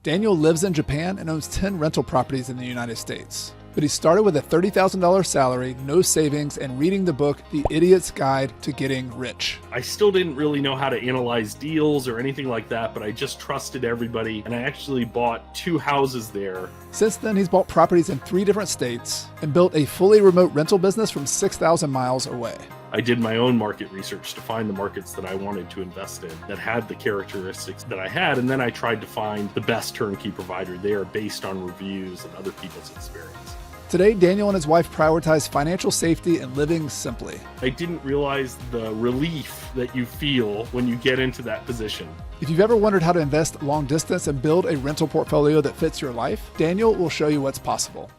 Daniel lives in Japan and owns 10 rental properties in the United States. But he started with a $30,000 salary, no savings, and reading the book, The Idiot's Guide to Getting Rich. I still didn't really know how to analyze deals or anything like that, but I just trusted everybody, and I actually bought 2 houses there. Since then, he's bought properties in 3 different states and built a fully remote rental business from 6,000 miles away. I did my own market research to find the markets that I wanted to invest in that had the characteristics that I had, and then I tried to find the best turnkey provider there based on reviews and other people's experience. Today, Daniel and his wife prioritize financial safety and living simply. I didn't realize the relief that you feel when you get into that position. If you've ever wondered how to invest long distance and build a rental portfolio that fits your life, Daniel will show you what's possible.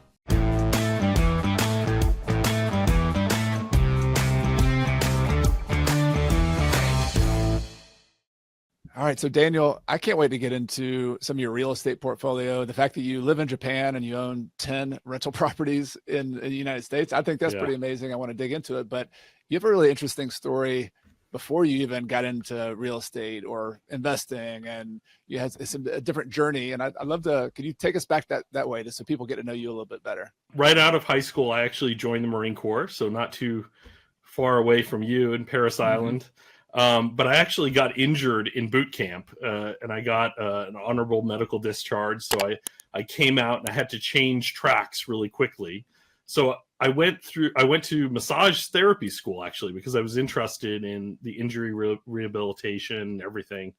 All right, so Daniel, I can't wait to get into some of your real estate portfolio. The fact that you live in Japan and you own 10 rental properties in the United States, I think that's pretty amazing. I want to dig into it, but you have a really interesting story before you even got into real estate or investing, and you had a different journey. And I'd love to, could you take us back that way just so people get to know you a little bit better? Right out of high school, I actually joined the Marine Corps, so not too far away from you in Paris Island. But I actually got injured in boot camp, and I got an honorable medical discharge. So I came out and I had to change tracks really quickly. So I went to massage therapy school actually, because I was interested in the injury rehabilitation and everything.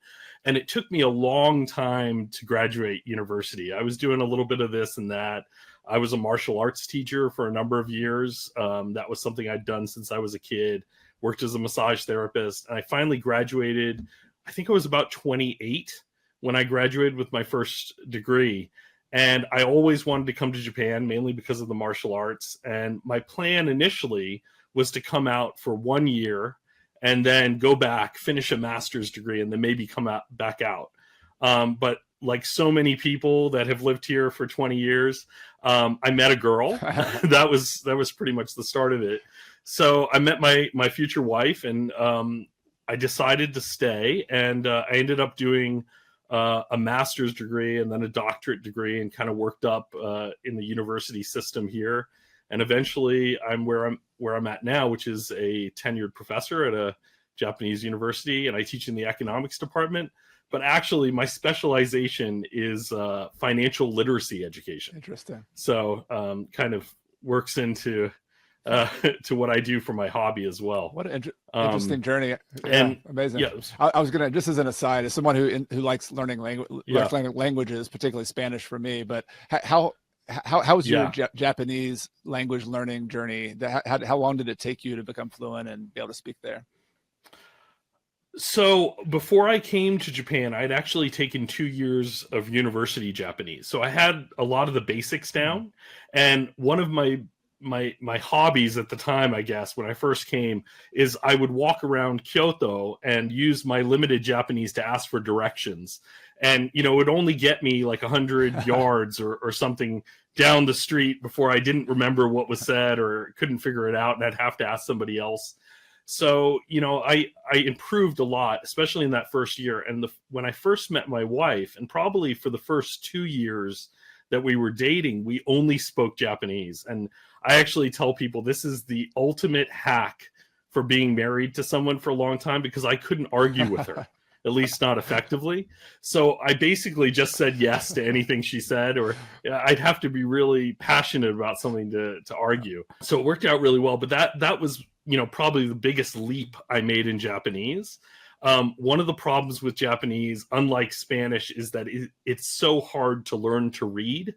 And it took me a long time to graduate university. I was doing a little bit of this and that. I was a martial arts teacher for a number of years. That was something I'd done since I was a kid. Worked as a massage therapist, and I finally graduated. I think I was about 28 when I graduated with my first degree. And I always wanted to come to Japan, mainly because of the martial arts. And my plan initially was to come out for 1 year and then go back, finish a master's degree, and then maybe back out. But like so many people that have lived here for 20 years, I met a girl. That was pretty much the start of it. So I met my future wife, and I decided to stay, and I ended up doing a master's degree and then a doctorate degree, and kind of worked up in the university system here. And eventually I'm where I'm at now, which is a tenured professor at a Japanese university, and I teach in the economics department. But actually my specialization is financial literacy education. Interesting. So kind of works into to what I do for my hobby as well. What an interesting journey. And amazing. Yeah. I was gonna, just as an aside, as someone who likes learning languages, particularly Spanish for me, but how was your Japanese language learning journey? How long did it take you to become fluent and be able to speak there? So before I came to Japan, I'd actually taken 2 years of university Japanese. So I had a lot of the basics down. And one of my hobbies at the time, I guess, when I first came, is I would walk around Kyoto and use my limited Japanese to ask for directions. And, it would only get me like 100 yards or something down the street before I didn't remember what was said or couldn't figure it out, and I'd have to ask somebody else. So, I improved a lot, especially in that first year. And when I first met my wife, and probably for the first 2 years that we were dating, we only spoke Japanese. And I actually tell people this is the ultimate hack for being married to someone for a long time, because I couldn't argue with her, at least not effectively. So I basically just said yes to anything she said, or I'd have to be really passionate about something to argue. So it worked out really well. But that was, probably the biggest leap I made in Japanese. One of the problems with Japanese, unlike Spanish, is that it's so hard to learn to read.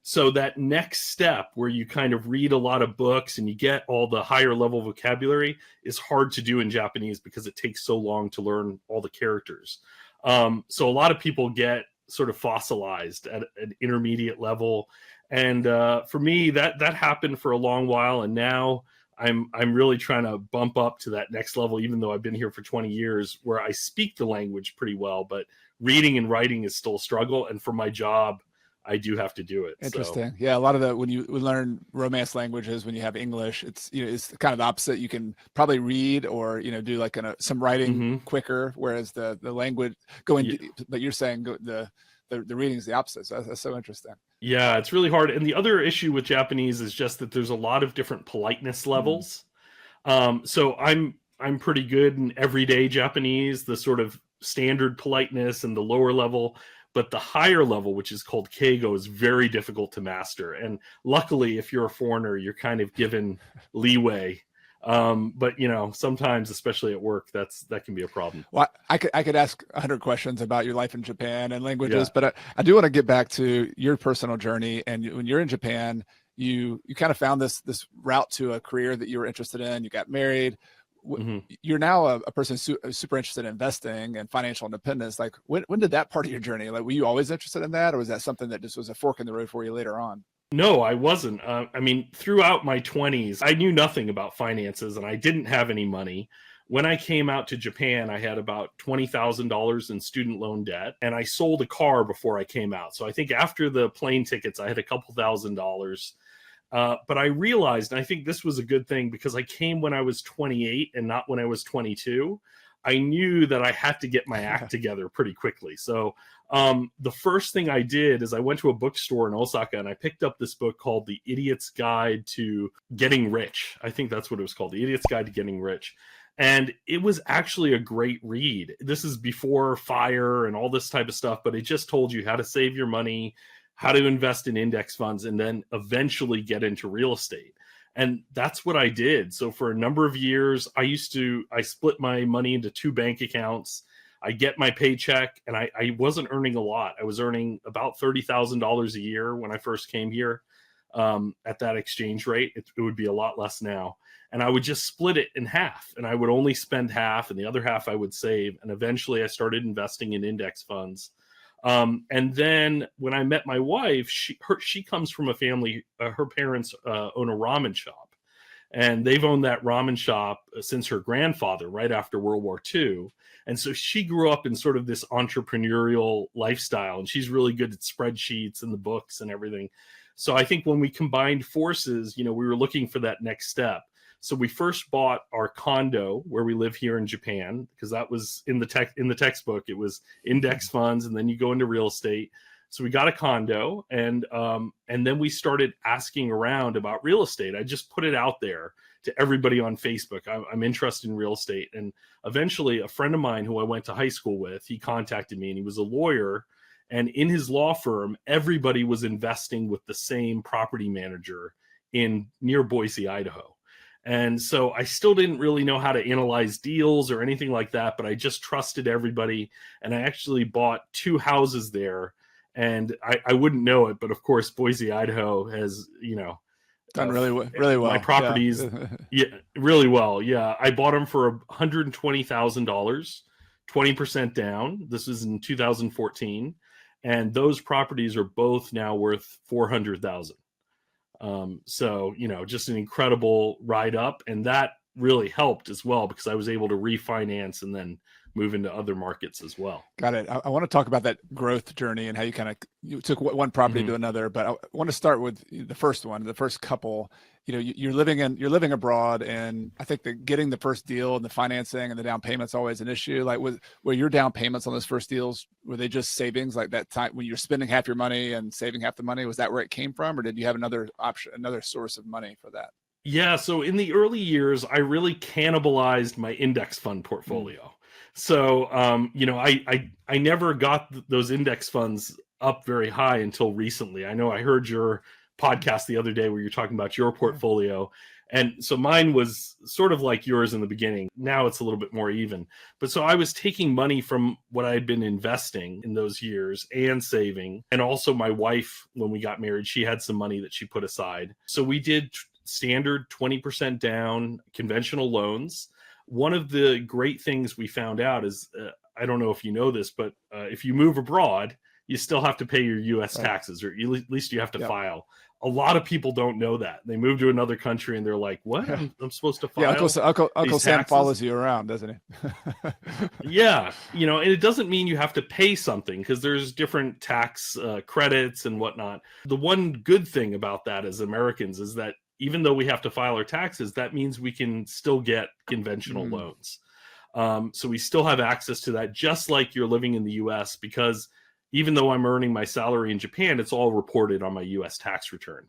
So that next step where you kind of read a lot of books and you get all the higher level vocabulary is hard to do in Japanese because it takes so long to learn all the characters. So a lot of people get sort of fossilized at an intermediate level. And for me, that happened for a long while. And now I'm really trying to bump up to that next level, even though I've been here for 20 years, where I speak the language pretty well, but reading and writing is still a struggle. And for my job, I do have to do it. Interesting. So. Yeah. A lot of when you learn Romance languages, when you have English, it's, it's kind of the opposite. You can probably read or, do like some writing quicker. Whereas the language but you're saying the the reading is the opposite. So that's so interesting. Yeah, it's really hard. And the other issue with Japanese is just that there's a lot of different politeness levels. So I'm pretty good in everyday Japanese, the sort of standard politeness and the lower level, but the higher level, which is called keigo, is very difficult to master. And luckily, if you're a foreigner, you're kind of given leeway. But sometimes, especially at work, that can be a problem. Well, I could ask 100 questions about your life in Japan and languages, but I do want to get back to your personal journey. And when you're in Japan, you kind of found this route to a career that you were interested in. You got married. You're now a person super interested in investing and financial independence. Like when did that part of your journey? Like, were you always interested in that, or was that something that just was a fork in the road for you later on? No, I wasn't. I mean, throughout my 20s, I knew nothing about finances and I didn't have any money. When I came out to Japan, I had about $20,000 in student loan debt, and I sold a car before I came out. So I think after the plane tickets, I had a couple $1,000s. But I realized, and I think this was a good thing because I came when I was 28 and not when I was 22. I knew that I had to get my act together pretty quickly. So the first thing I did is I went to a bookstore in Osaka and I picked up this book called The Idiot's Guide to Getting Rich. I think that's what it was called, The Idiot's Guide to Getting Rich. And it was actually a great read. This is before FIRE and all this type of stuff, but it just told you how to save your money, how to invest in index funds, and then eventually get into real estate. And that's what I did. So for a number of years, I split my money into 2 bank accounts. I get my paycheck, and I wasn't earning a lot. I was earning about $30,000 a year when I first came here. At that exchange rate, it would be a lot less now. And I would just split it in half, and I would only spend half, and the other half I would save. And eventually I started investing in index funds. And then when I met my wife, she comes from a family, her parents own a ramen shop, and they've owned that ramen shop since her grandfather, right after World War II. And so she grew up in sort of this entrepreneurial lifestyle, and she's really good at spreadsheets and the books and everything. So I think when we combined forces, we were looking for that next step. So we first bought our condo where we live here in Japan, because that was in the textbook. It was index funds, and then you go into real estate. So we got a condo, and then we started asking around about real estate. I just put it out there to everybody on Facebook. I'm interested in real estate. And eventually a friend of mine who I went to high school with, he contacted me, and he was a lawyer. And in his law firm, everybody was investing with the same property manager near Boise, Idaho. And so I still didn't really know how to analyze deals or anything like that, but I just trusted everybody. And I actually bought 2 houses there. And I wouldn't know it, but of course, Boise, Idaho has, done really well. My properties, yeah, really well. Yeah. I bought them for $120,000, 20% down. This was in 2014. And those properties are both now worth $400,000. So, just an incredible ride up. And that really helped as well, because I was able to refinance and then move into other markets as well. Got it. I want to talk about that growth journey and how you took one property to another, but I want to start with the first couple. You're living abroad, and I think that getting the first deal and the financing and the down payment's always an issue. Like, were your down payments on those first deals, were they just savings, like that time when you're spending half your money and saving half the money? Was that where it came from, or did you have another option, another source of money for that? Yeah. So in the early years, I really cannibalized my index fund portfolio. So, I never got those index funds up very high until recently. I know I heard your podcast the other day where you're talking about your portfolio. And so mine was sort of like yours in the beginning. Now it's a little bit more even. But so I was taking money from what I had been investing in those years and saving. And also my wife, when we got married, she had some money that she put aside. So we did standard 20% down conventional loans. One of the great things we found out is, I don't know if you know this, but if you move abroad, you still have to pay your U.S. taxes, or at least you have to file. A lot of people don't know that. They move to another country and they're like, what? I'm supposed to file? Yeah, Uncle Sam follows you around, doesn't he? Yeah. And it doesn't mean you have to pay something, because there's different tax credits and whatnot. The one good thing about that as Americans is that even though we have to file our taxes, that means we can still get conventional loans. So we still have access to that, just like you're living in the US, because even though I'm earning my salary in Japan, it's all reported on my US tax return.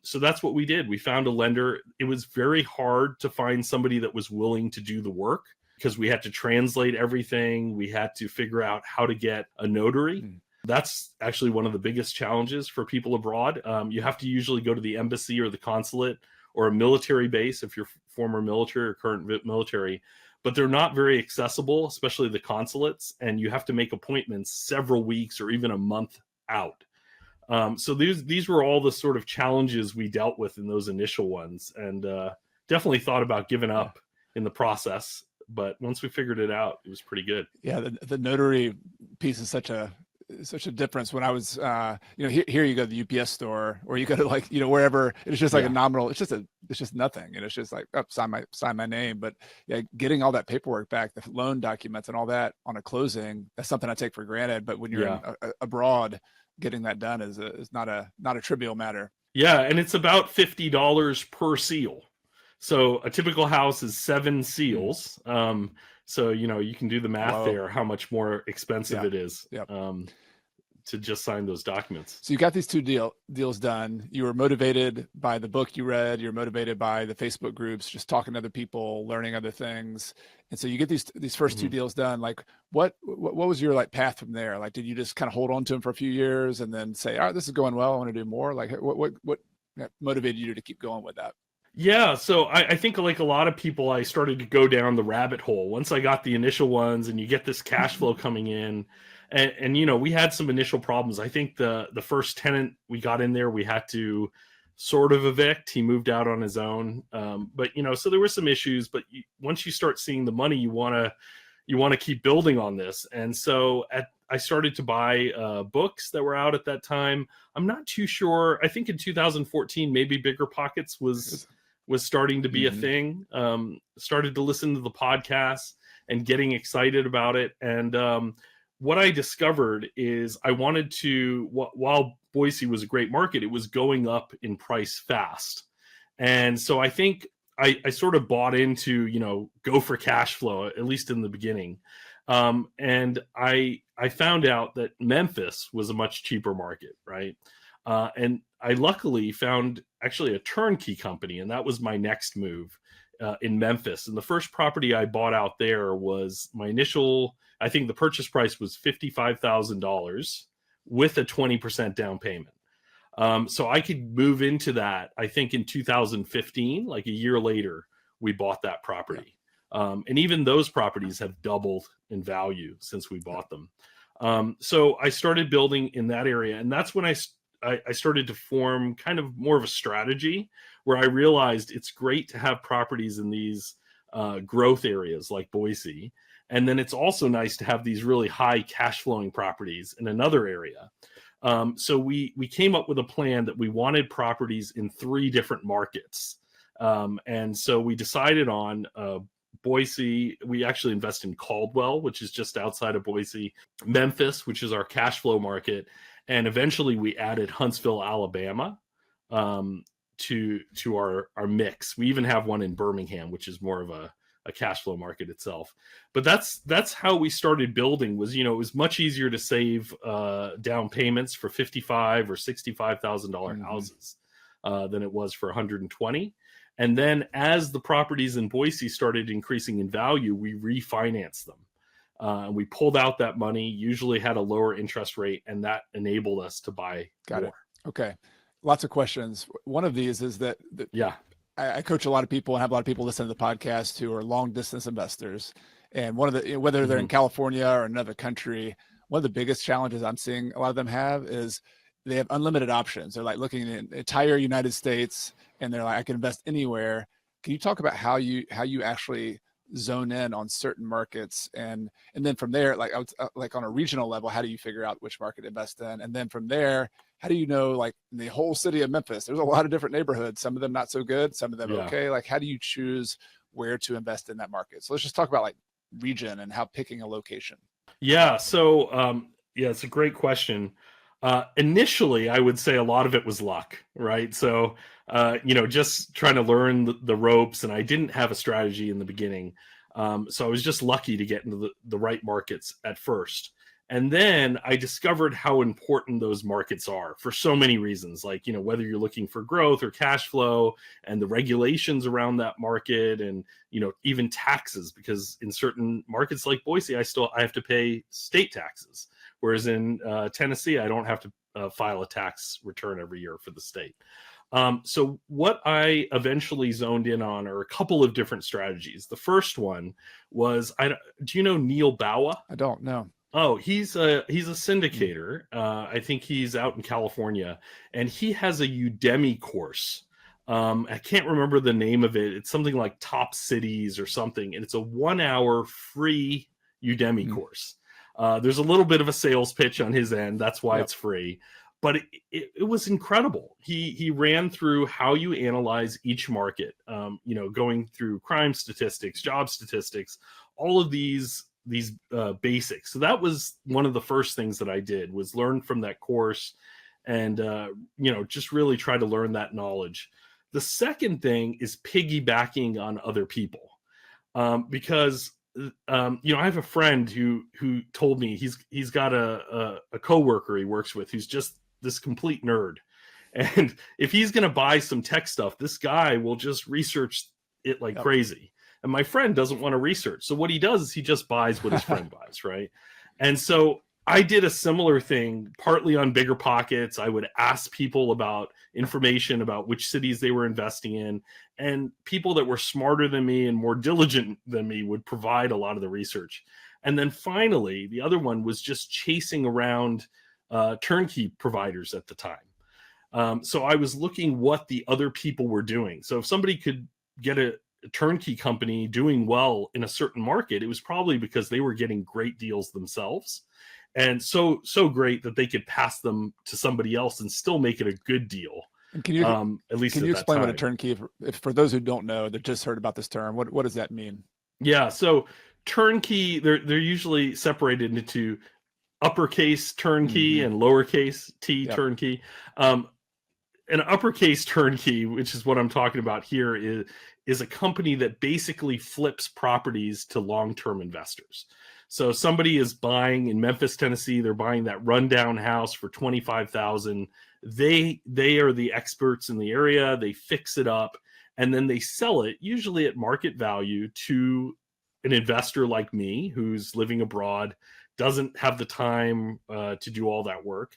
So that's what we did. We found a lender. It was very hard to find somebody that was willing to do the work because we had to translate everything. We had to figure out how to get a notary. That's actually one of the biggest challenges for people abroad. You have to usually go to the embassy or the consulate or a military base if you're former military or current military, but they're not very accessible, especially the consulates, and you have to make appointments several weeks or even a month out. So these were all the sort of challenges we dealt with in those initial ones, and definitely thought about giving up in the process. But once we figured it out, it was pretty good. Yeah, the notary piece is such a difference. When I was, here you go to the UPS store, or you go to like, wherever, it's just like a nominal, it's just nothing. And it's just like, oh, sign my name. But yeah, getting all that paperwork back, the loan documents and all that on a closing, that's something I take for granted. But when you're abroad, getting that done is not a trivial matter. Yeah. And it's about $50 per seal. So a typical house is 7 seals. So, you can do the math there, how much more expensive it is to just sign those documents. So you got these 2 deals done. You were motivated by the book you read. You're motivated by the Facebook groups, just talking to other people, learning other things. And so you get these first 2 deals done. Like what was your like path from there? Like, did you just kind of hold on to them for a few years and then say, all right, this is going well, I want to do more? Like what motivated you to keep going with that? Yeah, so I think like a lot of people, I started to go down the rabbit hole once I got the initial ones, and you get this cash flow coming in, and we had some initial problems. I think the first tenant we got in there, we had to sort of evict. He moved out on his own, but so there were some issues. But once you start seeing the money, you want to keep building on this, and so I started to buy books that were out at that time. I'm not too sure. I think in 2014, maybe Bigger Pockets was starting to be a thing. Started to listen to the podcast and getting excited about it. And what I discovered is I wanted to, while Boise was a great market, it was going up in price fast. And so I think I sort of bought into, go for cash flow, at least in the beginning. And I found out that Memphis was a much cheaper market, right? And I luckily found actually a turnkey company, and that was my next move in Memphis. And the first property I bought out there was my initial, I think the purchase price was $55,000 with a 20% down payment. So I could move into that, I think in 2015, like a year later, we bought that property. And even those properties have doubled in value since we bought them. So I started building in that area, and that's when I started to form kind of more of a strategy where I realized it's great to have properties in these growth areas like Boise. And then it's also nice to have these really high cash flowing properties in another area. So we came up with a plan that we wanted properties in 3 different markets. And so we decided on Boise. We actually invest in Caldwell, which is just outside of Boise, Memphis, which is our cash flow market. And eventually we added Huntsville, Alabama, to our mix. We even have one in Birmingham, which is more of a cash flow market itself. But that's how we started building. Was it was much easier to save down payments for $55,000 or $65,000 houses than it was for $120,000. And then as the properties in Boise started increasing in value, we refinanced them. And we pulled out that money, usually had a lower interest rate, and that enabled us to buy more. It. Okay. Lots of questions. One of these is that I coach a lot of people and have a lot of people listen to the podcast who are long distance investors. And one of the, whether they're in California or another country, one of the biggest challenges I'm seeing a lot of them have is they have unlimited options. They're like looking in the entire United States and they're like, I can invest anywhere. Can you talk about how you actually zone in on certain markets, and then from there, like on a regional level, how do you figure out which market to invest in? And then from there, how do you know, like in the whole city of Memphis, there's a lot of different neighborhoods, some of them not so good, some of them okay. Like, how do you choose where to invest in that market? So let's just talk about like region and how picking a location. Yeah. So it's a great question. Initially, I would say a lot of it was luck, right? So, just trying to learn the ropes, and I didn't have a strategy in the beginning. So I was just lucky to get into the right markets at first. And then I discovered how important those markets are for so many reasons, like, whether you're looking for growth or cash flow, and the regulations around that market, and, even taxes, because in certain markets like Boise, I have to pay state taxes. Whereas in Tennessee, I don't have to file a tax return every year for the state. So what I eventually zoned in on are a couple of different strategies. The first one was, do you know Neil Bawa? I don't know. Oh, he's a syndicator. I think he's out in California, and he has a Udemy course. I can't remember the name of it. It's something like Top Cities or something, and it's a 1-hour free Udemy course. There's a little bit of a sales pitch on his end. That's why it's free. But it was incredible. He ran through how you analyze each market, going through crime statistics, job statistics, all of these basics. So that was one of the first things that I did, was learn from that course, and just really try to learn that knowledge. The second thing is piggybacking on other people, because I have a friend who told me he's got a coworker he works with who's just this complete nerd, and if he's going to buy some tech stuff, this guy will just research it like crazy. And my friend doesn't want to research. So what he does is he just buys what his friend buys, right? And so I did a similar thing, partly on Bigger Pockets. I would ask people about information about which cities they were investing in. And people that were smarter than me and more diligent than me would provide a lot of the research. And then finally, the other one was just chasing around turnkey providers at the time. So I was looking what the other people were doing. So if somebody could get a turnkey company doing well in a certain market, it was probably because they were getting great deals themselves, and so great that they could pass them to somebody else and still make it a good deal. And can you at least can you explain what a turnkey, for those who don't know, that just heard about this term, what does that mean? Yeah, so turnkey, they're usually separated into uppercase turnkey and lowercase t turnkey. An uppercase turnkey, which is what I'm talking about here, is a company that basically flips properties to long-term investors. So somebody is buying in Memphis, Tennessee, they're buying that rundown house for $25,000. They are the experts in the area. They fix it up, and then they sell it, usually at market value, to an investor like me who's living abroad, doesn't have the time to do all that work.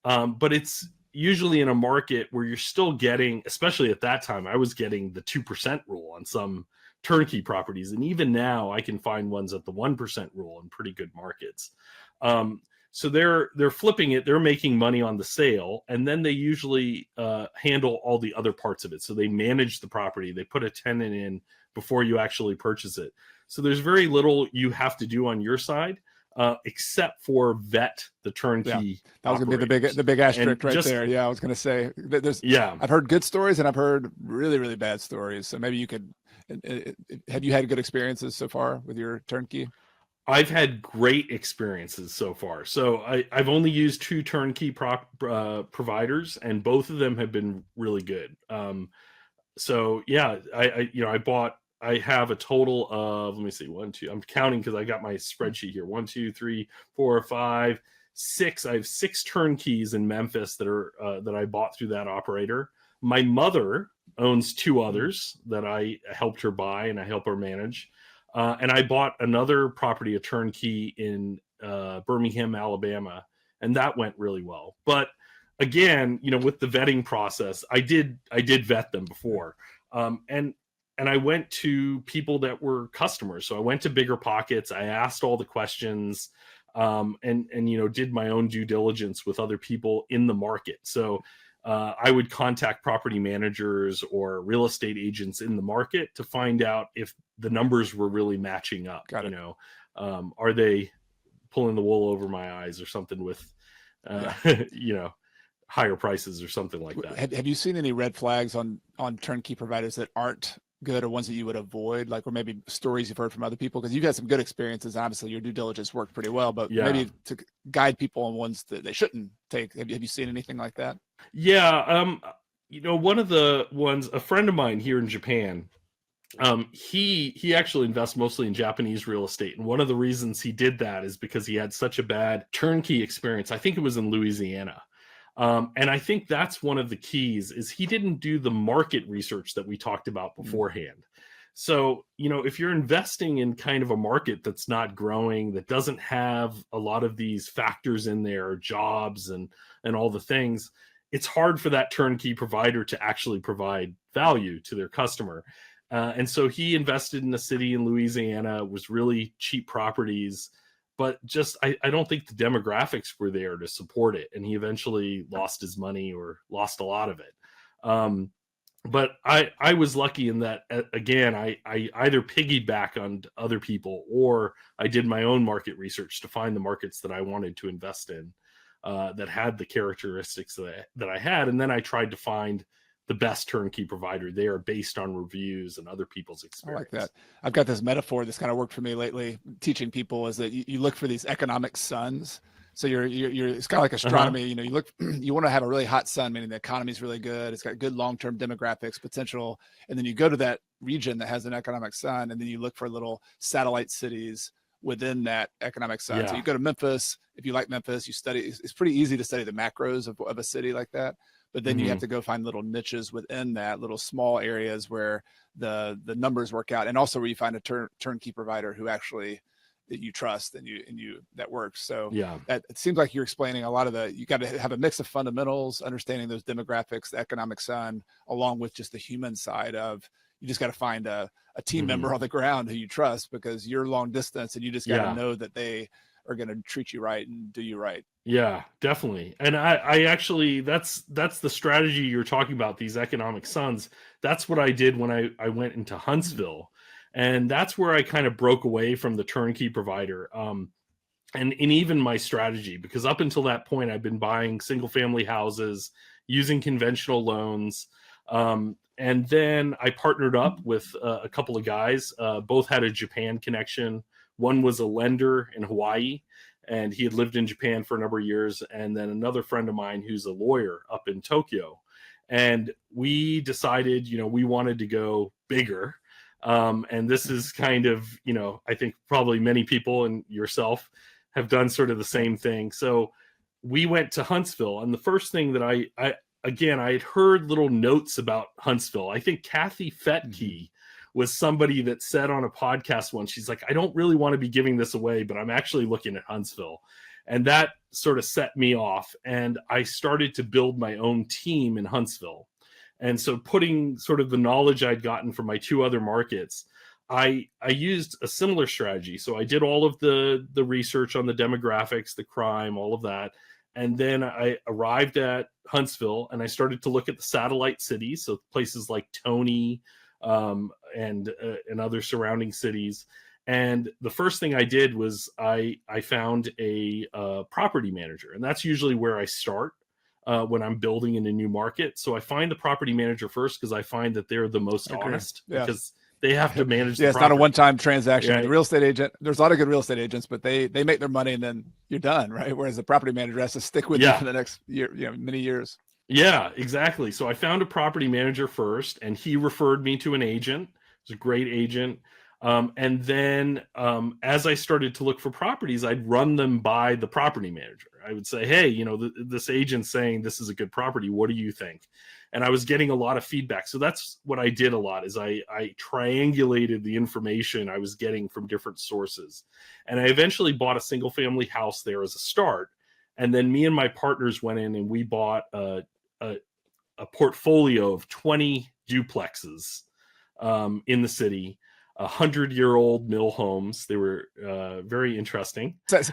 But it's usually in a market where you're still getting, especially at that time, I was getting the 2% rule on some turnkey properties. And even now I can find ones at the 1% rule in pretty good markets. So they're flipping it, they're making money on the sale, and then they usually handle all the other parts of it. So they manage the property, they put a tenant in before you actually purchase it. So there's very little you have to do on your side, except for vet the turnkey. That was going to be the big asterisk right there. Yeah, I was going to say I've heard good stories and I've heard really, really bad stories. So maybe you could, have you had good experiences so far with your turnkey? I've had great experiences so far. So I've only used 2 turnkey providers, and both of them have been really good. So yeah, I have a total of, let me see, 1, 2, I'm counting because I got my spreadsheet here. 1, 2, 3, 4, 5, 6. I have 6 turnkeys in Memphis that I bought through that operator. My mother owns 2 others that I helped her buy and I help her manage. And I bought another property, a turnkey in Birmingham, Alabama, and that went really well. But again, with the vetting process, I did vet them before. And I went to people that were customers. So I went to Bigger Pockets. I asked all the questions, and did my own due diligence with other people in the market. So I would contact property managers or real estate agents in the market to find out if the numbers were really matching up. Got it. Are they pulling the wool over my eyes or something with, higher prices or something like that. Have you seen any red flags on turnkey providers that aren't good, or ones that you would avoid, like, or maybe stories you've heard from other people? Because you've had some good experiences. Obviously your due diligence worked pretty well, but maybe to guide people on ones that they shouldn't take. Have you seen anything like that? Yeah. One of the ones, a friend of mine here in Japan, He actually invests mostly in Japanese real estate, and one of the reasons he did that is because he had such a bad turnkey experience. I think it was in Louisiana. And I think that's one of the keys is he didn't do the market research that we talked about beforehand. So, if you're investing in kind of a market that's not growing, that doesn't have a lot of these factors in there, jobs and all the things, it's hard for that turnkey provider to actually provide value to their customer. And so he invested in a city in Louisiana, was really cheap properties, but just I don't think the demographics were there to support it. And he eventually lost his money or lost a lot of it. But I was lucky in that, again, I either piggyback on other people or I did my own market research to find the markets that I wanted to invest in that had the characteristics that I had. And then I tried to find the best turnkey provider there based on reviews and other people's experience. I like that. I've got this metaphor that's kind of worked for me lately, teaching people is that you look for these economic suns. So you're it's kind of like astronomy. You want to have a really hot sun, meaning the economy is really good. It's got good long-term demographics potential. And then you go to that region that has an economic sun, and then you look for little satellite cities within that economic sun. Yeah. So you go to Memphis. If you like Memphis, you study, it's pretty easy to study the macros of a city like that. But then you have to go find little niches within that, little small areas where the numbers work out. And also where you find a turnkey provider who actually that you trust and you that works. So that it seems like you're explaining a lot of you got to have a mix of fundamentals, understanding those demographics, the economic sun, along with just the human side of you just got to find a team member on the ground who you trust because you're long distance and you just got to know that they are going to treat you right and do you right. Yeah, definitely. And I actually, that's the strategy you're talking about, these economic suns. That's what I did when I went into Huntsville. And that's where I kind of broke away from the turnkey provider. And even my strategy, because up until that point, I've been buying single family houses using conventional loans. And then I partnered up with a couple of guys, both had a Japan connection. One was a lender in Hawaii, and he had lived in Japan for a number of years. And then another friend of mine who's a lawyer up in Tokyo. And we decided, we wanted to go bigger. And this is kind of, I think probably many people and yourself have done sort of the same thing. So we went to Huntsville. And the first thing that I had heard little notes about Huntsville. I think Kathy Fetke was somebody that said on a podcast once, she's like, I don't really want to be giving this away, but I'm actually looking at Huntsville. And that sort of set me off. And I started to build my own team in Huntsville. And so putting sort of the knowledge I'd gotten from my two other markets, I used a similar strategy. So I did all of the research on the demographics, the crime, all of that. And then I arrived at Huntsville and I started to look at the satellite cities. So places like Tony, and other surrounding cities. And the first thing I did was I found a property manager, and that's usually where I start when I'm building in a new market. So I find the property manager first because I find that they're the most honest because they have to manage. It's not a one-time transaction. Right. The real estate agent, there's a lot of good real estate agents, but they make their money and then you're done, right? Whereas the property manager has to stick with you for the next year, many years. Yeah, exactly. So I found a property manager first, and he referred me to an agent. It was a great agent. And then as I started to look for properties, I'd run them by the property manager. I would say, hey, this agent's saying this is a good property. What do you think? And I was getting a lot of feedback. So that's what I did a lot is I triangulated the information I was getting from different sources. And I eventually bought a single family house there as a start. And then me and my partners went in and we bought a portfolio of 20 duplexes in the city, 100-year-old mill homes. They were very interesting. That's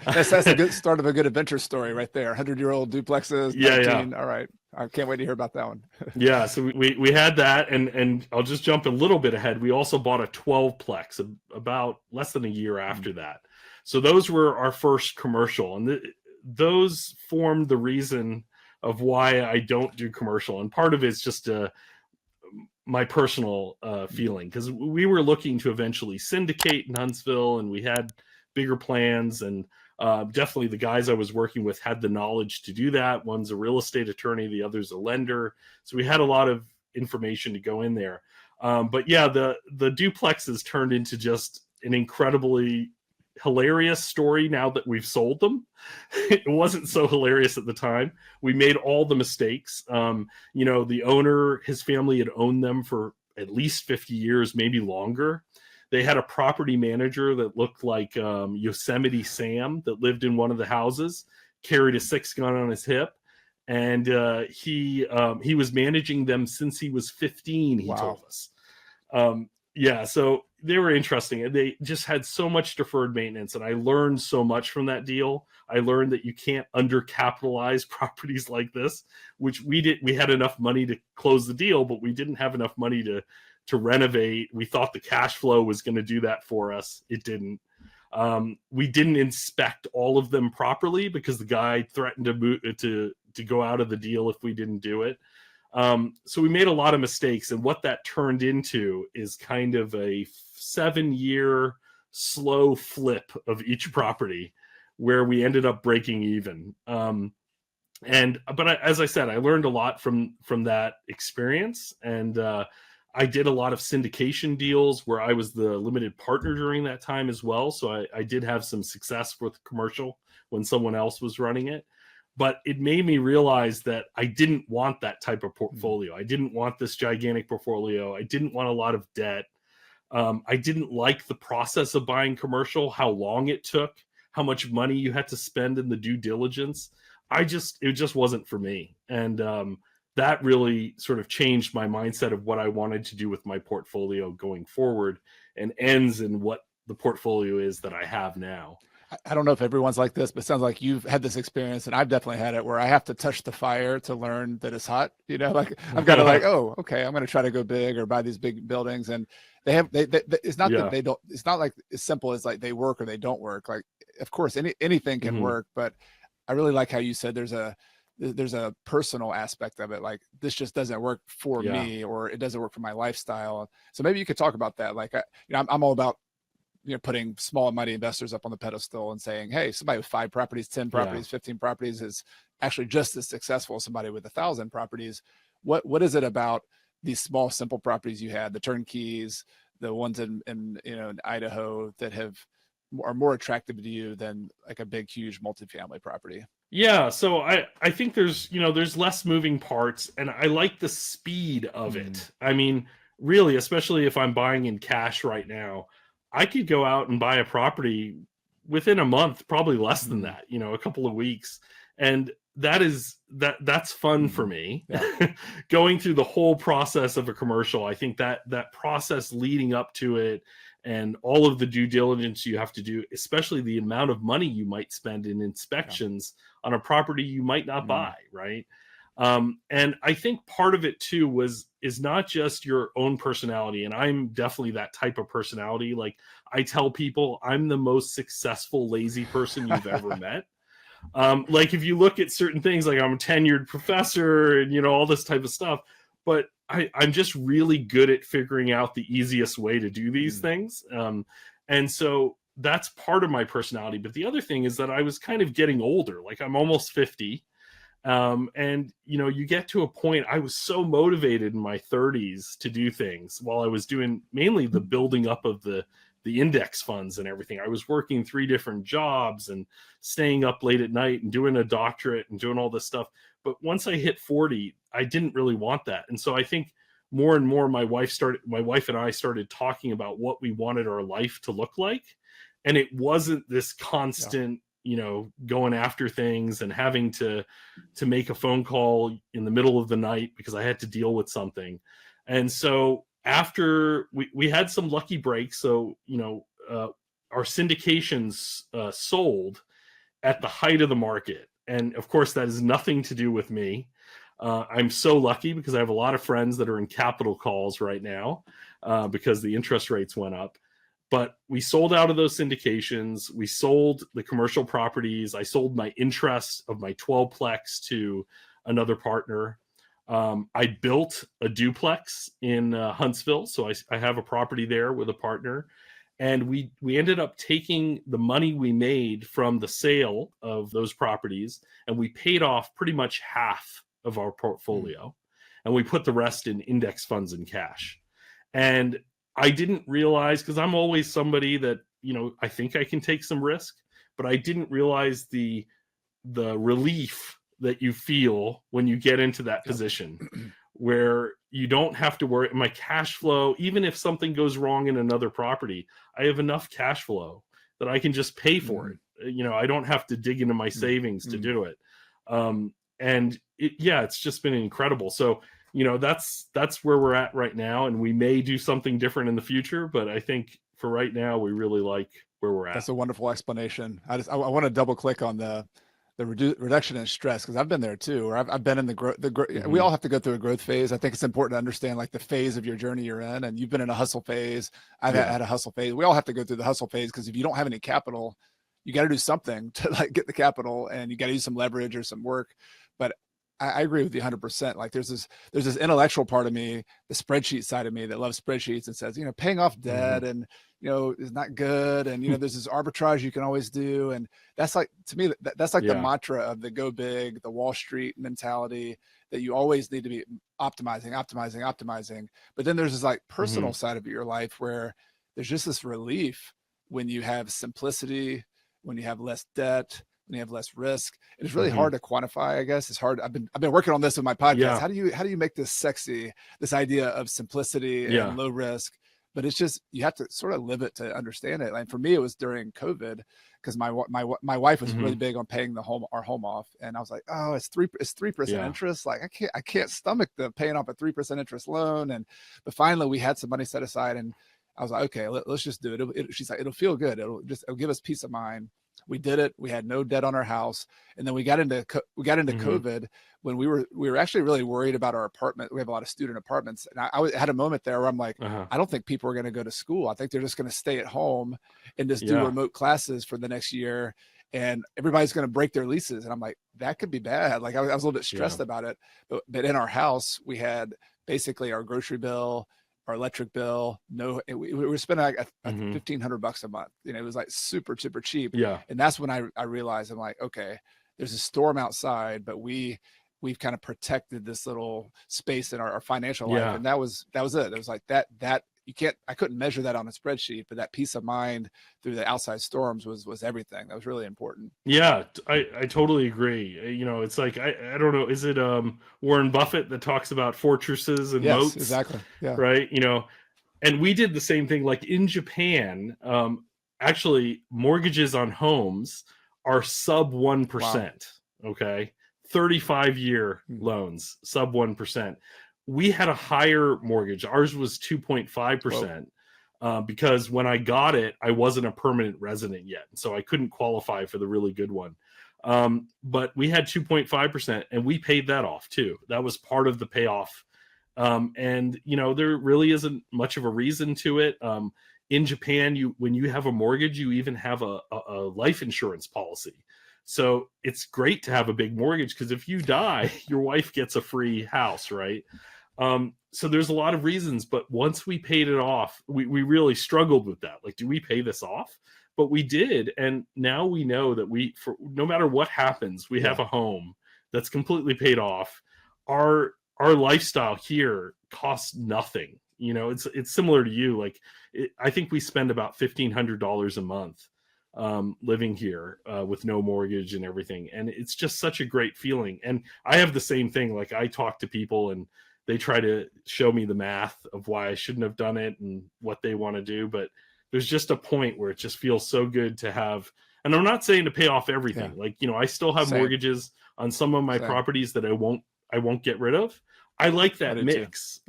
a good start of a good adventure story right there. 100-year-old duplexes. 19. All right. I can't wait to hear about that one. Yeah. So we had that. And I'll just jump a little bit ahead. We also bought a 12-plex about less than a year after that. So those were our first commercial. And those formed the reason of why I don't do commercial. And part of it's just my personal feeling, because we were looking to eventually syndicate in Huntsville and we had bigger plans. And definitely the guys I was working with had the knowledge to do that. One's a real estate attorney, the other's a lender. So we had a lot of information to go in there. But yeah, the duplexes turned into just an incredibly hilarious story now that we've sold them. It wasn't so hilarious at the time. We made all the mistakes. The owner, his family had owned them for at least 50 years, maybe longer. They had a property manager that looked like Yosemite Sam that lived in one of the houses, carried a 6-gun on his hip. And he was managing them since he was 15, he told us. So they were interesting. They just had so much deferred maintenance, and I learned so much from that deal. I learned that you can't undercapitalize properties like this, which we did. We had enough money to close the deal, but we didn't have enough money to renovate. We thought the cash flow was going to do that for us. It didn't. We didn't inspect all of them properly because the guy threatened to go out of the deal if we didn't do it. So we made a lot of mistakes, and what that turned into is kind of a 7-year slow flip of each property where we ended up breaking even. As I said, I learned a lot from that experience, and I did a lot of syndication deals where I was the limited partner during that time as well. So I did have some success with commercial when someone else was running it. But it made me realize that I didn't want that type of portfolio. I didn't want this gigantic portfolio. I didn't want a lot of debt. I didn't like the process of buying commercial, how long it took, how much money you had to spend in the due diligence. It just wasn't for me. And that really sort of changed my mindset of what I wanted to do with my portfolio going forward, and ends in what the portfolio is that I have now. I don't know if everyone's like this, but it sounds like you've had this experience, and I've definitely had it, where I have to touch the fire to learn that it's hot. Like I've got to oh, okay, I'm going to try to go big or buy these big buildings, and it's not that they don't. It's not like as simple as like they work or they don't work. Like, of course, anything can work, but I really like how you said there's a personal aspect of it. Like, this just doesn't work for me, or it doesn't work for my lifestyle. So maybe you could talk about that. Like, I'm all about putting small money investors up on the pedestal and saying, hey, somebody with 5 properties, 10 properties, 15 properties is actually just as successful as somebody with 1,000 properties. What is it about these small, simple properties you had, the turnkeys, the ones in Idaho, that are more attractive to you than like a big, huge multifamily property? Yeah, so I think there's less moving parts, and I like the speed of it. I mean, really, especially if I'm buying in cash right now, I could go out and buy a property within a month, probably less than that, a couple of weeks. And that's fun for me. Going through the whole process of a commercial. I think that process leading up to it, and all of the due diligence you have to do, especially the amount of money you might spend in inspections on a property you might not buy, right? And I think part of it too is not just your own personality. And I'm definitely that type of personality. Like, I tell people I'm the most successful lazy person you've ever met. Like, if you look at certain things, like I'm a tenured professor and, all this type of stuff, but I'm just really good at figuring out the easiest way to do these things. And so that's part of my personality. But the other thing is that I was kind of getting older. Like, I'm almost 50. And you get to a point, I was so motivated in my 30s to do things while I was doing mainly the building up of the index funds and everything. I was working 3 different jobs and staying up late at night and doing a doctorate and doing all this stuff. But once I hit 40, I didn't really want that. And so I think more and more my wife and I started talking about what we wanted our life to look like. And it wasn't this constant, going after things and having to make a phone call in the middle of the night because I had to deal with something. And so after we had some lucky breaks, so, our syndications sold at the height of the market. And of course, that has nothing to do with me. I'm so lucky because I have a lot of friends that are in capital calls right now because the interest rates went up. But we sold out of those syndications. We sold the commercial properties. I sold my interest of my 12-plex to another partner. I built a duplex in Huntsville. So I have a property there with a partner. And we ended up taking the money we made from the sale of those properties, and we paid off pretty much half of our portfolio. And we put the rest in index funds and cash. And I didn't realize, because I'm always somebody that, I think I can take some risk, but I didn't realize the relief that you feel when you get into that position where you don't have to worry. My cash flow, even if something goes wrong in another property, I have enough cash flow that I can just pay for it. I don't have to dig into my savings to do it. And it's just been incredible. So, that's where we're at right now. And we may do something different in the future, but I think for right now, we really like where we're at. That's a wonderful explanation. I want to double click on the reduction in stress, because I've been there too, or I've been in the growth. We all have to go through a growth phase. I think it's important to understand like the phase of your journey you're in, and you've been in a hustle phase. I've had a hustle phase. We all have to go through the hustle phase, because if you don't have any capital, you got to do something to like get the capital, and you got to use some leverage or some work. But I agree with you 100%. Like there's this intellectual part of me, the spreadsheet side of me that loves spreadsheets and says, paying off debt and, is not good. And, there's this arbitrage you can always do. And that's like, to me, that's like the mantra of the go big, the Wall Street mentality, that you always need to be optimizing. But then there's this like personal side of your life where there's just this relief when you have simplicity, when you have less debt, when you have less risk. And it's really hard to quantify, I guess. It's hard. I've been working on this with my podcast. How do you make this sexy, this idea of simplicity and low risk? But it's just, you have to sort of live it to understand it. And for me, it was during COVID, because my wife was really big on paying our home off. And I was like, oh, it's 3% interest. Like I can't stomach the paying off a 3% interest loan. But finally we had some money set aside, and I was like, okay, let's just do it. She's like, it'll feel good. It'll give us peace of mind. We did it. We had no debt on our house. And then we got into COVID, when we were actually really worried about our apartment. We have a lot of student apartments. And I had a moment there where I'm like, I don't think people are going to go to school. I think they're just going to stay at home and just do remote classes for the next year. And everybody's going to break their leases. And I'm like, that could be bad. Like I was a little bit stressed about it, but in our house, we had basically our grocery bill, our electric bill. We were spending like $1,500 a month. It was like super cheap. And that's when I realized, I'm like, okay, there's a storm outside, but we've kind of protected this little space in our financial life. And that was it. It was like that I couldn't measure that on a spreadsheet, but that peace of mind through the outside storms was everything. That was really important. Yeah, I totally agree. It's like, I don't know, is it Warren Buffett that talks about fortresses and moats? Exactly. Yeah. Right. And we did the same thing. Like in Japan, actually mortgages on homes are sub 1%. Wow. Okay. 35-year loans, sub 1%. We had a higher mortgage. Ours was 2.5%. Because when I got it, I wasn't a permanent resident yet. So I couldn't qualify for the really good one. But we had 2.5%, and we paid that off too. That was part of the payoff. And there really isn't much of a reason to it. In Japan, when you have a mortgage, you even have a life insurance policy. So it's great to have a big mortgage, because if you die, your wife gets a free house, right? So there's a lot of reasons, but once we paid it off, we really struggled with that. Like, do we pay this off? But we did. And now we know that no matter what happens, we have a home that's completely paid off. Our lifestyle here costs nothing. It's similar to you. Like, I think we spend about $1,500 a month living here with no mortgage and everything. And it's just such a great feeling. And I have the same thing. Like, I talk to people and they try to show me the math of why I shouldn't have done it and what they want to do. But there's just a point where it just feels so good to have, and I'm not saying to pay off everything. Like, I still have mortgages on some of my properties that I won't get rid of. I like that mix.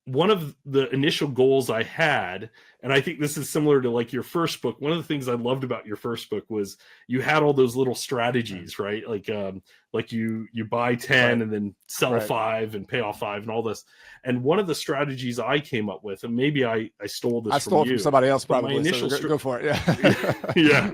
One of the initial goals I had, and I think this is similar to like your first book. One of the things I loved about your first book was you had all those little strategies, right? Like you buy 10 and then sell 5 and pay off 5 and all this. And one of the strategies I came up with, and maybe I stole this. I stole it from somebody else, probably. Go for it. Yeah. Yeah.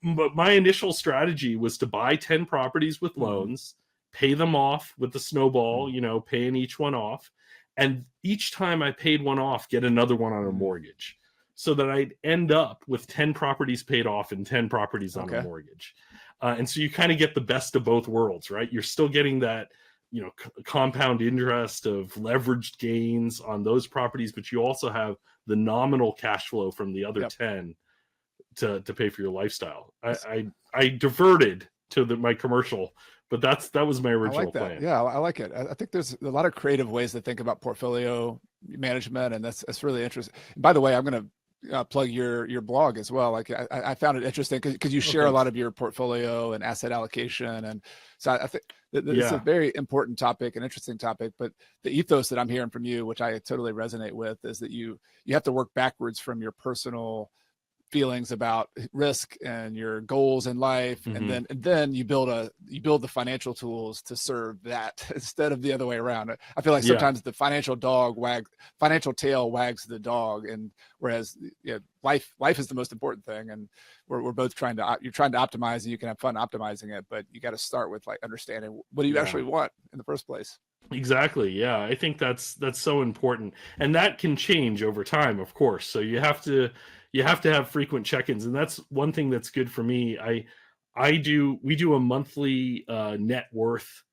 But my initial strategy was to buy 10 properties with loans, pay them off with the snowball, paying each one off. And each time I paid one off, get another one on a mortgage, so that I'd end up with 10 properties paid off and 10 properties on a mortgage. And so you kind of get the best of both worlds, right? You're still getting that compound interest of leveraged gains on those properties, but you also have the nominal cash flow from the other 10 to pay for your lifestyle. I diverted to my commercial, but that was my original plan. Yeah, I like it. I think there's a lot of creative ways to think about portfolio management, and that's really interesting. By the way, I'm going to plug your blog as well. Like I found it interesting because you share a lot of your portfolio and asset allocation, and so I think it's a very important topic, an interesting topic. But the ethos that I'm hearing from you, which I totally resonate with, is that you have to work backwards from your personal feelings about risk and your goals in life, and then you build the financial tools to serve that instead of the other way around. I feel like sometimes the financial tail wags the dog, and whereas life is the most important thing, and we're both you're trying to optimize, and you can have fun optimizing it, but you got to start with like understanding what do you actually want in the first place. Exactly. Yeah, I think that's so important, and that can change over time, of course. So you have to have frequent check-ins, and that's one thing that's good for me. We do a monthly net worth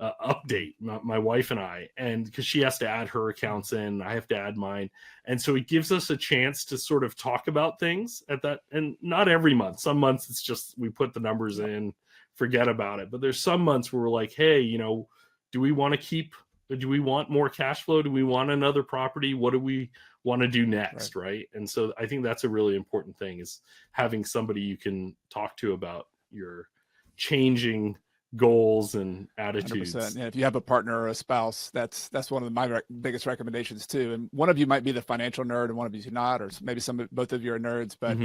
update, my wife and I, and because she has to add her accounts in, I have to add mine, and so it gives us a chance to sort of talk about things at that. And not every month. Some months it's just we put the numbers in, forget about it. But there's some months where we're like, hey, do we want more cash flow? Do we want another property? What do we want to do next? Right. And so I think that's a really important thing, is having somebody you can talk to about your changing goals and attitudes. 100%. Yeah, if you have a partner or a spouse, that's one of my biggest recommendations too. And one of you might be the financial nerd and one of you's not, or maybe both of you are nerds, but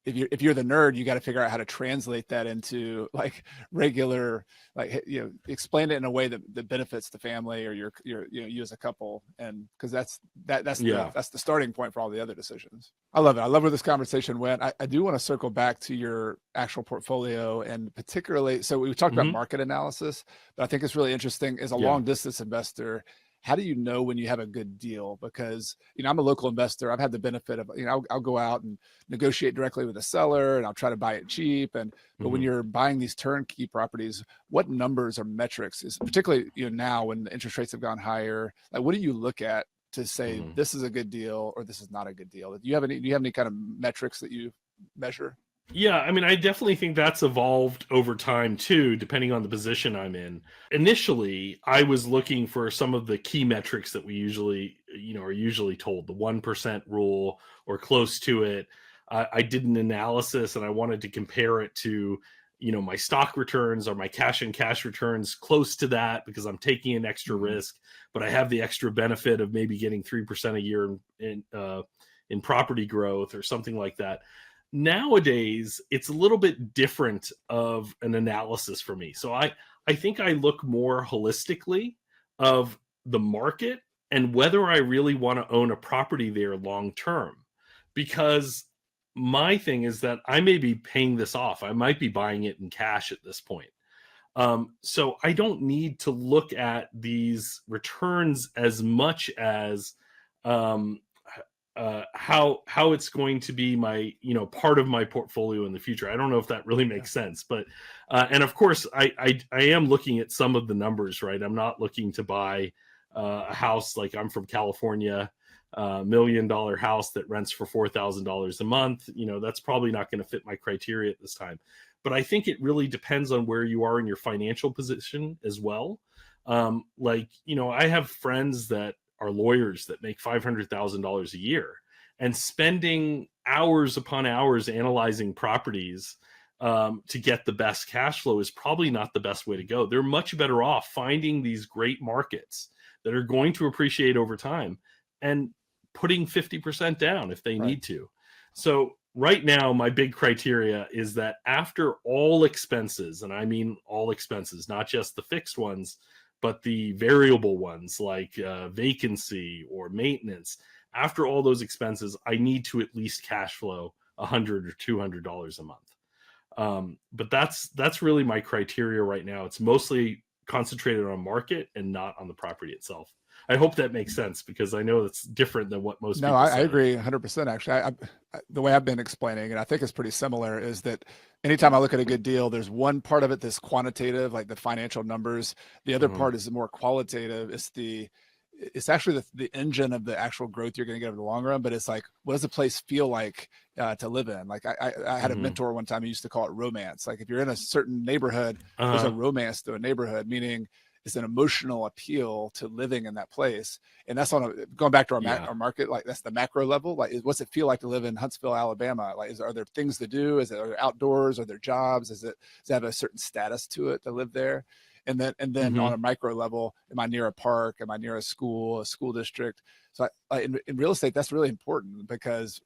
if you're the nerd, you got to figure out how to translate that into like regular, like, explain it in a way that benefits the family or you as a couple. And because that's the starting point for all the other decisions. I love it. I love where this conversation went. I do want to circle back to your actual portfolio, and particularly, so we talked about market analysis, but I think it's really interesting as a long distance investor. How do you know when you have a good deal? Because, I'm a local investor. I've had the benefit of, I'll go out and negotiate directly with the seller, and I'll try to buy it cheap. But when you're buying these turnkey properties, what numbers or metrics is particularly, now when the interest rates have gone higher, like what do you look at to say this is a good deal or this is not a good deal? Do you have any kind of metrics that you measure? Yeah, I mean, I definitely think that's evolved over time too, depending on the position I'm in. Initially, I was looking for some of the key metrics that we usually, are usually told, the 1% rule or close to it. I did an analysis and I wanted to compare it to, my stock returns or my cash and cash returns close to that, because I'm taking an extra risk, but I have the extra benefit of maybe getting 3% a year in property growth or something like that. Nowadays, it's a little bit different of an analysis for me. So I think I look more holistically of the market and whether I really want to own a property there long term. Because my thing is that I may be paying this off. I might be buying it in cash at this point. So I don't need to look at these returns as much as how it's going to be my part of my portfolio in the future. I don't know if that really makes sense, but and of course I am looking at some of the numbers, right? I'm not looking to buy a house, like I'm from California, $1 million house that rents for $4,000 a month. That's probably not going to fit my criteria at this time. But I think it really depends on where you are in your financial position as well. I have friends that are lawyers that make $500,000 a year, and spending hours upon hours analyzing properties to get the best cash flow is probably not the best way to go. They're much better off finding these great markets that are going to appreciate over time and putting 50% down if they need to. So right now, my big criteria is that after all expenses, and I mean all expenses, not just the fixed ones, but the variable ones like vacancy or maintenance, after all those expenses, I need to at least cash flow $100 or $200 a month. But that's really my criteria right now. It's mostly concentrated on market and not on the property itself. I hope that makes sense, because I know it's different than what most No, people say. I agree 100%. Actually, the way I've been explaining, and I think it's pretty similar, is that anytime I look at a good deal, there's one part of it that's quantitative, like the financial numbers. The other part is more qualitative. It's actually the engine of the actual growth you're going to get over the long run. But it's like, what does the place feel like to live in? Like I had a mentor one time who used to call it romance. Like if you're in a certain neighborhood, there's a romance to a neighborhood, meaning it's an emotional appeal to living in that place. And that's going back to our market. Like that's the macro level. Like what's it feel like to live in Huntsville, Alabama? Like, are there things to do? Are there outdoors? Are there jobs? Does it have a certain status to it to live there? And then on a micro level, am I near a park? Am I near a school district? So in real estate, that's really important, because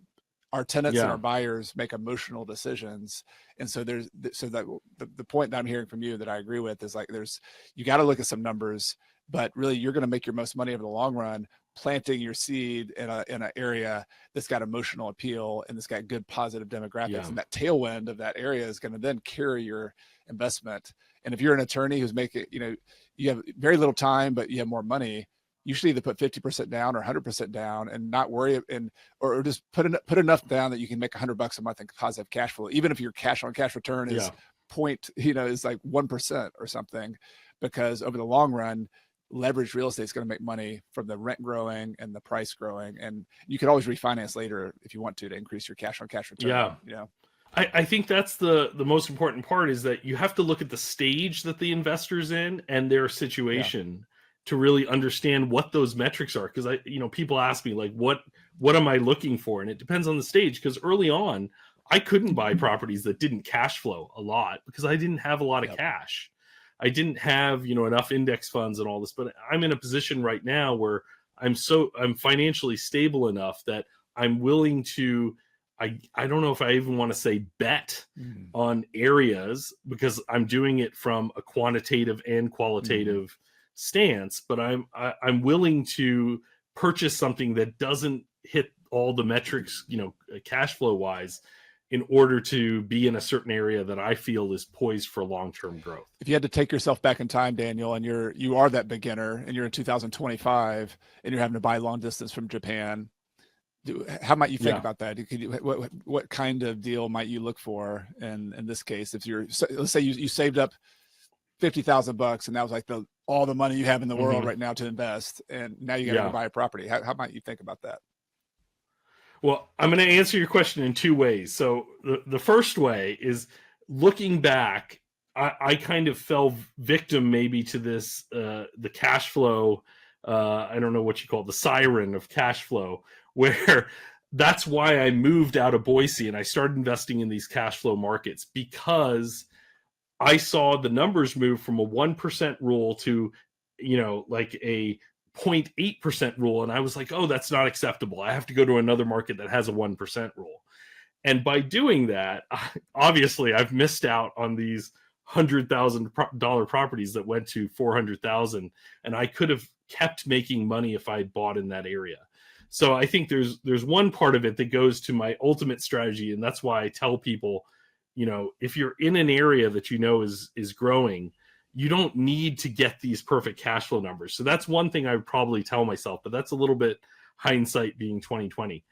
our tenants and our buyers make emotional decisions. And so the point that I'm hearing from you that I agree with is like, you got to look at some numbers, but really you're going to make your most money over the long run planting your seed in an area that's got emotional appeal and that's got good positive demographics. And that tailwind of that area is going to then carry your investment. And if you're an attorney who's making, you have very little time, but you have more money, you should either put 50% down or 100% down and not worry, or just put enough down that you can make $100 a month in positive cash flow, even if your cash on cash return is is like 1% or something, because over the long run, leveraged real estate is going to make money from the rent growing and the price growing, and you can always refinance later if you want to increase your cash on cash return. I think that's the most important part, is that you have to look at the stage that the investor's in and their situation to really understand what those metrics are. Because people ask me like, what am I looking for? And it depends on the stage, because early on I couldn't buy properties that didn't cash flow a lot because I didn't have a lot of cash. I didn't have, enough index funds and all this, but I'm in a position right now where I'm financially stable enough that I'm willing to, I don't know if I even want to say bet on areas, because I'm doing it from a quantitative and qualitative stance, but I'm willing to purchase something that doesn't hit all the metrics, cash flow wise, in order to be in a certain area that I feel is poised for long-term growth. If you had to take yourself back in time, Daniel, and you are that beginner and you're in 2025 and you're having to buy long distance from Japan, how might you think about that? What kind of deal might you look for in this case? If let's say you saved up $50,000 and that was like all the money you have in the world right now to invest, and now you got to go buy a property. How might you think about that? Well, I'm going to answer your question in two ways. So the first way is, looking back, I kind of fell victim maybe to this, the cash flow. I don't know what you call it, the siren of cash flow, where that's why I moved out of Boise and I started investing in these cash flow markets, because I saw the numbers move from a 1% rule to, like a 0.8% rule. And I was like, oh, that's not acceptable. I have to go to another market that has a 1% rule. And by doing that, obviously I've missed out on these $100,000 properties that went to 400,000. And I could have kept making money if I had bought in that area. So I think there's one part of it that goes to my ultimate strategy. And that's why I tell people, if you're in an area that is growing, you don't need to get these perfect cash flow numbers. So that's one thing I would probably tell myself, but that's a little bit hindsight being 2020.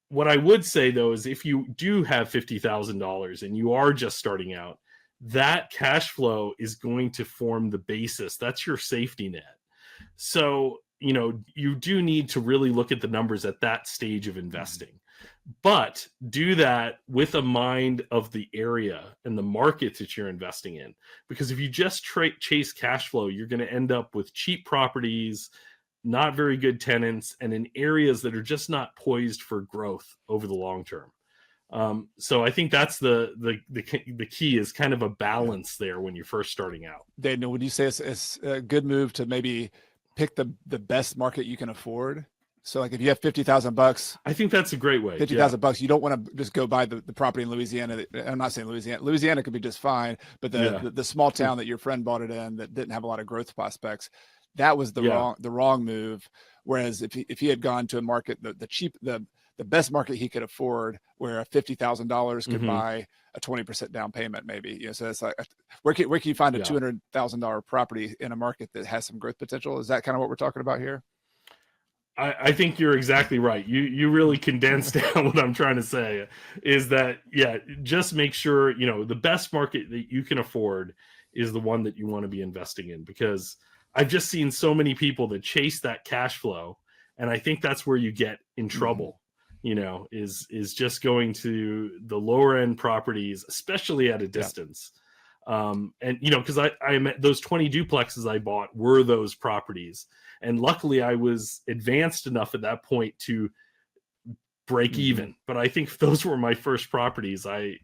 What I would say though is, if you do have $50,000 and you are just starting out, that cash flow is going to form the basis. That's your safety net. So, you do need to really look at the numbers at that stage of investing. But do that with a mind of the area and the market that you're investing in. Because if you just chase cash flow, you're going to end up with cheap properties, not very good tenants, and in areas that are just not poised for growth over the long term. So I think that's the key, is kind of a balance there when you're first starting out. Daniel, would you say it's a good move to maybe pick the best market you can afford? So like if you have $50,000, I think that's a great way. $50,000, you don't want to just go buy the property in Louisiana. I'm not saying Louisiana could be just fine, but the small town that your friend bought it in that didn't have a lot of growth prospects, that was the wrong move. Whereas if he had gone to a market, the best market he could afford, where $50,000 could buy a 20% down payment, maybe. So it's like, where can you find a $200,000 property in a market that has some growth potential? Is that kind of what we're talking about here? I think you're exactly right. You really condensed down what I'm trying to say is that, just make sure, the best market that you can afford is the one that you want to be investing in, because I've just seen so many people that chase that cash flow. And I think that's where you get in trouble, is just going to the lower end properties, especially at a distance. And, because I met those 20 duplexes I bought were those properties. And luckily I was advanced enough at that point to break even. But I think if those were my first properties, I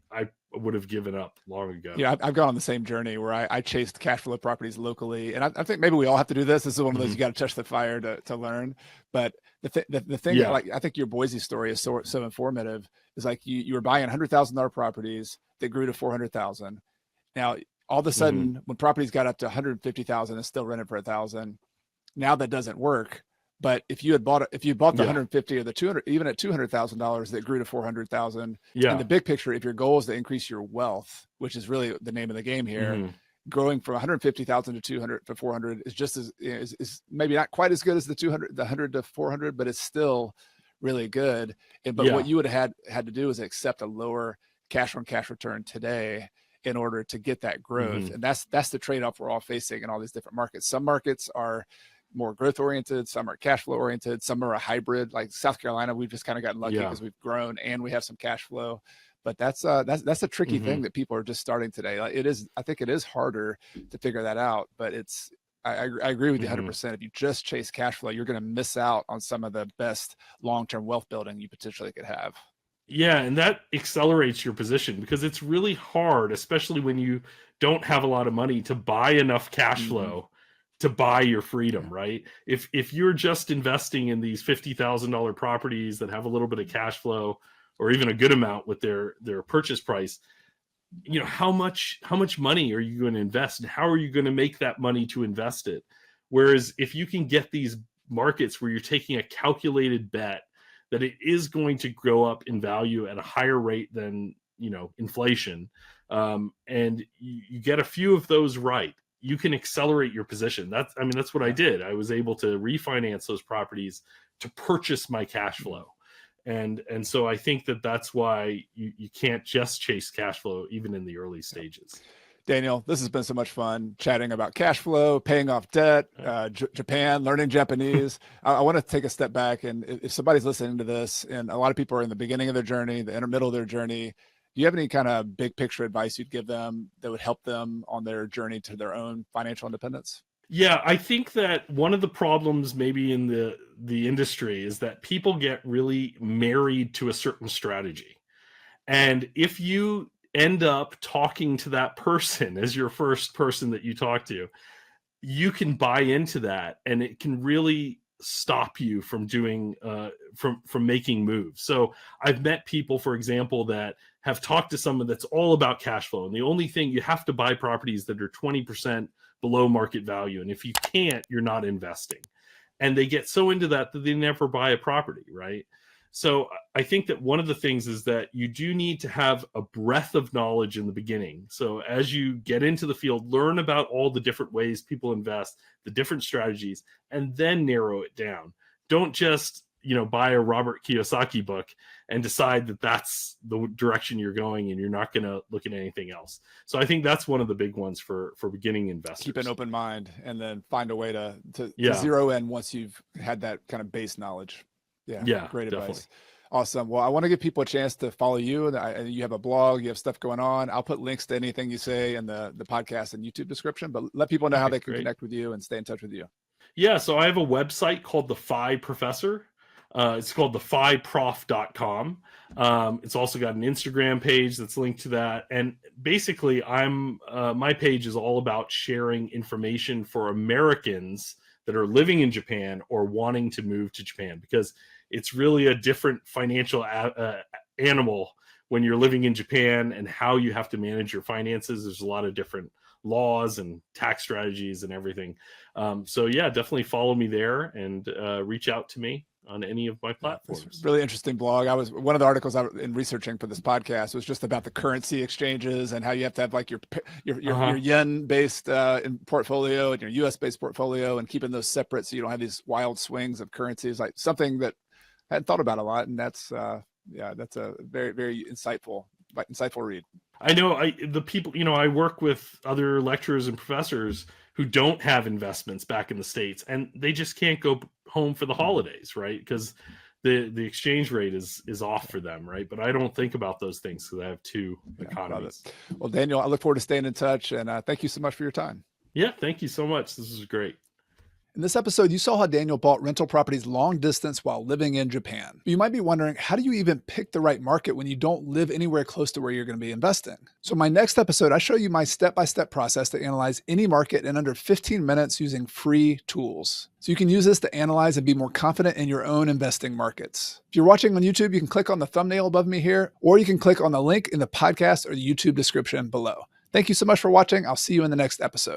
would have given up long ago. Yeah, I've gone on the same journey where I chased cash flow properties locally. And I think maybe we all have to do this. This is one of those you got to touch the fire to learn. But the thing that, like, I think your Boise story is so informative, is like you were buying $100,000 properties that grew to 400,000. Now, all of a sudden, when properties got up to 150,000 and still rented for 1,000, now that doesn't work. But if you bought the 150 or the 200, even at $200,000 that grew to 400,000, in the big picture, if your goal is to increase your wealth, which is really the name of the game here, growing from 150,000 to 200 to 400 is just is maybe not quite as good as the 100 to 400, but it's still really good. But what you would have had to do is accept a lower cash on cash return today in order to get that growth. And that's the trade-off we're all facing in all these different markets. Some markets are more growth oriented, some are cash flow oriented, some are a hybrid. Like South Carolina, we've just kind of gotten lucky because we've grown and we have some cash flow. But that's a tricky thing that people are just starting today. Like I think it is harder to figure that out, but I agree with you 100%. If you just chase cash flow, you're going to miss out on some of the best long-term wealth building you potentially could have. Yeah, and that accelerates your position, because it's really hard, especially when you don't have a lot of money, to buy enough cash flow to buy your freedom, right? If you're just investing in these $50,000 properties that have a little bit of cash flow, or even a good amount with their purchase price, how much money are you going to invest, and how are you going to make that money to invest it? Whereas if you can get these markets where you're taking a calculated bet that it is going to go up in value at a higher rate than inflation, and you get a few of those right, you can accelerate your position. That's what I did. I was able to refinance those properties to purchase my cash flow. And so I think that's why you can't just chase cash flow, even in the early stages. Daniel, this has been so much fun chatting about cash flow, paying off debt, Japan, learning Japanese. I want to take a step back, and if somebody's listening to this, and a lot of people are in the beginning of their journey, the middle of their journey, do you have any kind of big picture advice you'd give them that would help them on their journey to their own financial independence? Yeah, I think that one of the problems maybe in the industry is that people get really married to a certain strategy. And if you end up talking to that person as your first person that you talk to, you can buy into that, and it can really stop you from doing from making moves. So I've met people, for example, that have talked to someone that's all about cash flow, and the only thing, you have to buy properties that are 20% below market value, and if you can't, you're not investing. And they get so into that they never buy a property, right? So I think that one of the things is that you do need to have a breadth of knowledge in the beginning. So as you get into the field, learn about all the different ways people invest, the different strategies, and then narrow it down. Don't just, buy a Robert Kiyosaki book and decide that that's the direction you're going, and you're not going to look at anything else. So I think that's one of the big ones for beginning investors. Keep an open mind, and then find a way to zero in once you've had that kind of base knowledge. Yeah, great advice. Definitely. Awesome. Well, I want to give people a chance to follow you. And you have a blog, you have stuff going on. I'll put links to anything you say in the podcast and YouTube description, but let people know how they can connect with you and stay in touch with you. Yeah, so I have a website called The FI Professor. It's called thefyprof.com. It's also got an Instagram page that's linked to that. And basically, my page is all about sharing information for Americans that are living in Japan or wanting to move to Japan, because it's really a different financial animal when you're living in Japan, and how you have to manage your finances. There's a lot of different laws and tax strategies and everything. So yeah, definitely follow me there and reach out to me. on any of my platforms. Really interesting blog. One of the articles in researching for this podcast was just about the currency exchanges and how you have to have like your yen based portfolio and your US based portfolio and keeping those separate so you don't have these wild swings of currencies. Like something that I hadn't thought about a lot, and that's a very, very insightful read. I know the people, I work with other lecturers and professors who don't have investments back in the States, and they just can't go home for the holidays, right? Because the exchange rate is off for them, right? But I don't think about those things because I have two economies. Well, Daniel, I look forward to staying in touch, and thank you so much for your time. Yeah, thank you so much. This was great. In this episode, you saw how Daniel bought rental properties long distance while living in Japan. You might be wondering, how do you even pick the right market when you don't live anywhere close to where you're going to be investing? So in my next episode, I show you my step-by-step process to analyze any market in under 15 minutes using free tools. So you can use this to analyze and be more confident in your own investing markets. If you're watching on YouTube, you can click on the thumbnail above me here, or you can click on the link in the podcast or the YouTube description below. Thank you so much for watching. I'll see you in the next episode.